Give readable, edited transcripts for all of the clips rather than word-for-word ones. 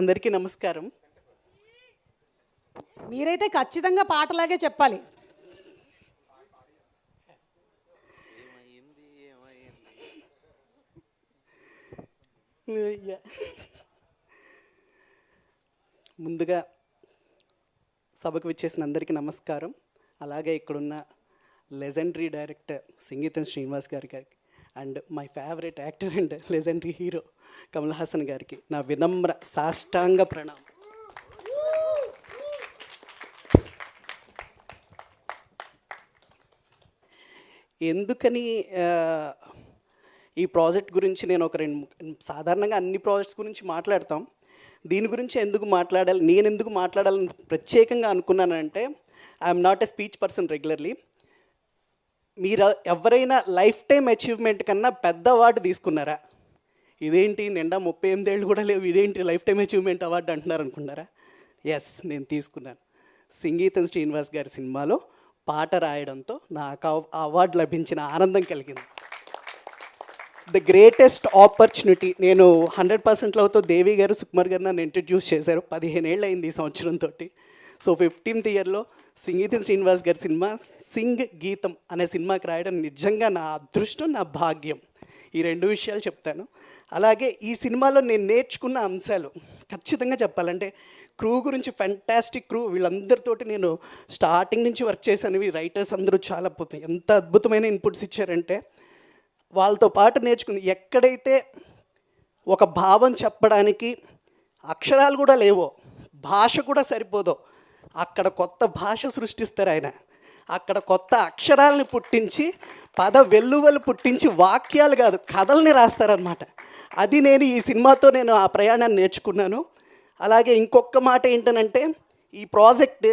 అందరికీ నమస్కారం. మీరైతే ఖచ్చితంగా పాటలాగే చెప్పాలి. ముందుగా సభకు విచ్చేసిన అందరికీ నమస్కారం. అలాగే ఇక్కడున్న లెజెండరీ డైరెక్టర్ సంగీతం శ్రీనివాస్ గారికి and my favourite actor and legendary hero Kamal Haasan గారికి నా వినమ్ర సాష్టాంగ ప్రణామం. ఎందుకని ఈ ప్రాజెక్ట్ గురించి నేను సాధారణంగా అన్ని ప్రాజెక్ట్స్ గురించి మాట్లాడతాం. దీని గురించి ఎందుకు మాట్లాడాలి, నేను ఎందుకు మాట్లాడాలని ప్రత్యేకంగా అనుకున్నానంటే, I'm not a speech person regularly. మీరు ఎవరైనా లైఫ్ టైం అచీవ్మెంట్ కన్నా పెద్ద అవార్డు తీసుకున్నారా? ఇదేంటి నిండా 38 ఏళ్ళు కూడా లేవు, ఇదేంటి లైఫ్ టైం అచీవ్మెంట్ అవార్డు అంటున్నారు అనుకున్నారా? ఎస్, నేను తీసుకున్నాను. సంగీతం శ్రీనివాస్ గారి సినిమాలో పాట రాయడంతో నాకు అవార్డు లభించిన ఆనందం కలిగింది. The greatest opportunity. నేను 100% లవ్తో దేవి గారు, సుకుమార్ గారు నన్ను ఇంట్రడ్యూస్ చేశారు. 15 ఏళ్ళు అయింది ఈ సంవత్సరంతో. సో 15th ఇయర్లో సంగీతం శ్రీనివాస్ గారి సినిమా సింగ్ గీతం అనే సినిమాకి రాయడం నిజంగా నా అదృష్టం, నా భాగ్యం. ఈ 2 విషయాలు చెప్తాను. అలాగే ఈ సినిమాలో నేను నేర్చుకున్న అంశాలు ఖచ్చితంగా చెప్పాలంటే, క్రూ గురించి ఫెంటాస్టిక్ క్రూ. వీళ్ళందరితోటి నేను స్టార్టింగ్ నుంచి వర్క్ చేశాను. ఈ రైటర్స్ అందరూ చాలా ఎంత అద్భుతమైన ఇన్పుట్స్ ఇచ్చారంటే, వాళ్ళతో పాటు నేర్చుకుంది. ఎక్కడైతే ఒక భావం చెప్పడానికి అక్షరాలు కూడా లేవో, భాష కూడా సరిపోదో, అక్కడ కొత్త భాష సృష్టిస్తారు ఆయన. అక్కడ కొత్త అక్షరాలని పుట్టించి, పద వెల్లువలు పుట్టించి, వాక్యాలు కాదు కథల్ని రాస్తారనమాట. అది నేను ఈ సినిమాతో నేను ఆ ప్రయాణాన్ని నేర్చుకున్నాను. అలాగే ఇంకొక మాట ఏంటనంటే, ఈ ప్రాజెక్ట్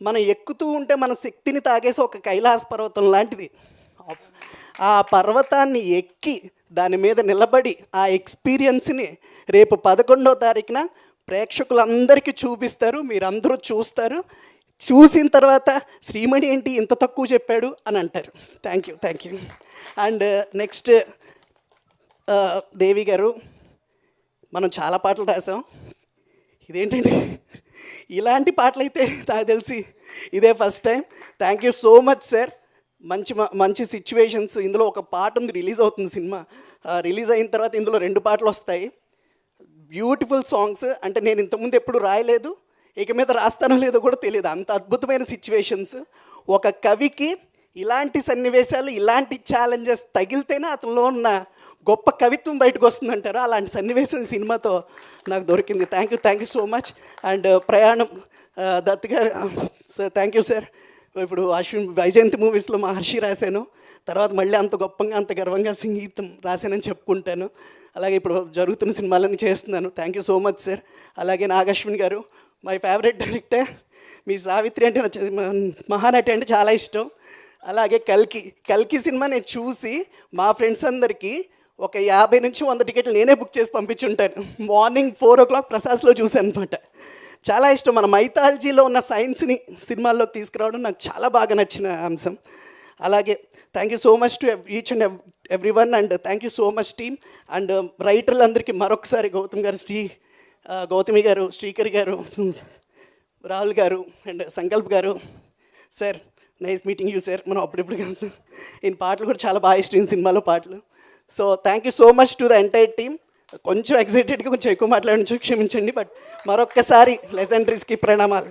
మనం ఎక్కుతూ ఉంటే మన శక్తిని తాగేసి ఒక కైలాస పర్వతం లాంటిది. ఆ పర్వతాన్ని ఎక్కి దాని మీద నిలబడి ఆ ఎక్స్పీరియన్స్ని రేపు 11వ తారీఖున ప్రేక్షకులందరికీ చూపిస్తారు. మీరందరూ చూస్తారు. చూసిన తర్వాత శ్రీమణి ఏంటి ఇంత తక్కువ చెప్పాడు అని అంటారు. Thank you. అండ్ నెక్స్ట్ దేవి గారు, మనం చాలా పాటలు రాసాం. ఇదేంటండి ఇలాంటి పాటలు అయితే నాకు తెలిసి ఇదే first time. Thank you so much sir. మంచి సిచ్యువేషన్స్. ఇందులో ఒక పాట ఉంది, రిలీజ్ అవుతుంది సినిమా. రిలీజ్ అయిన తర్వాత ఇందులో 2 పాటలు వస్తాయి. Beautiful songs. అంటే నేను ఇంతకుముందు ఎప్పుడు రాయలేదు, ఇక మీద రాస్తానో లేదో కూడా తెలియదు. అంత అద్భుతమైన సిచ్యువేషన్స్. ఒక కవికి ఇలాంటి సన్నివేశాలు, ఇలాంటి ఛాలెంజెస్ తగిలితేనే అతనిలో ఉన్న గొప్ప కవిత్వం బయటకు వస్తుందంటారు. అలాంటి సన్నివేశం సినిమాతో నాకు దొరికింది. Thank you so much. And ప్రయాణం దత్ గారు సార్, థ్యాంక్ యూ సార్. ఇప్పుడు వైజయంతి మూవీస్లో మహర్షి రాశాను. తర్వాత మళ్ళీ అంత గొప్పగా, అంత గర్వంగా సంగీతం రాశానని చెప్పుకుంటాను. అలాగే ఇప్పుడు జరుగుతున్న సినిమాలన్నీ చేస్తున్నాను. Thank you so much sir. అలాగే నాగశ్విన్ గారు, మై ఫేవరెట్ డైరెక్టర్. మీ సావిత్రి అంటే మహానటి అంటే చాలా ఇష్టం. అలాగే కల్కి సినిమా నేను చూసి మా ఫ్రెండ్స్ అందరికీ ఒక 50 నుంచి 100 టికెట్లు నేనే బుక్ చేసి పంపించుంటాను. మార్నింగ్ 4 o'clock ప్రసాద్లో చూశాను అనమాట. చాలా ఇష్టం. మన మైథాలజీలో ఉన్న సైన్స్ని సినిమాల్లోకి తీసుకురావడం నాకు చాలా బాగా నచ్చిన అంశం. అలాగే thank you so much to each and every one. And thank you so much team. And రైటర్లందరికీ మరొకసారి గౌతమి గారు, శ్రీకర్ గారు, రాహుల్ గారు అండ్ సంకల్ప్ గారు. Sir, nice meeting you sir. మనం అప్పుడెప్పుడు కాదు సార్. ఈయన పాటలు కూడా చాలా బాగా ఇష్టం, సినిమాలో పాటలు. So thank you so much to the entire team. కొంచెం ఎక్సైటెడ్గా కొంచెం ఎక్కువ మాట్లాడించు, క్షమించండి. బట్ మరొక్కసారి లెజెండరీస్కి ప్రణామాలు.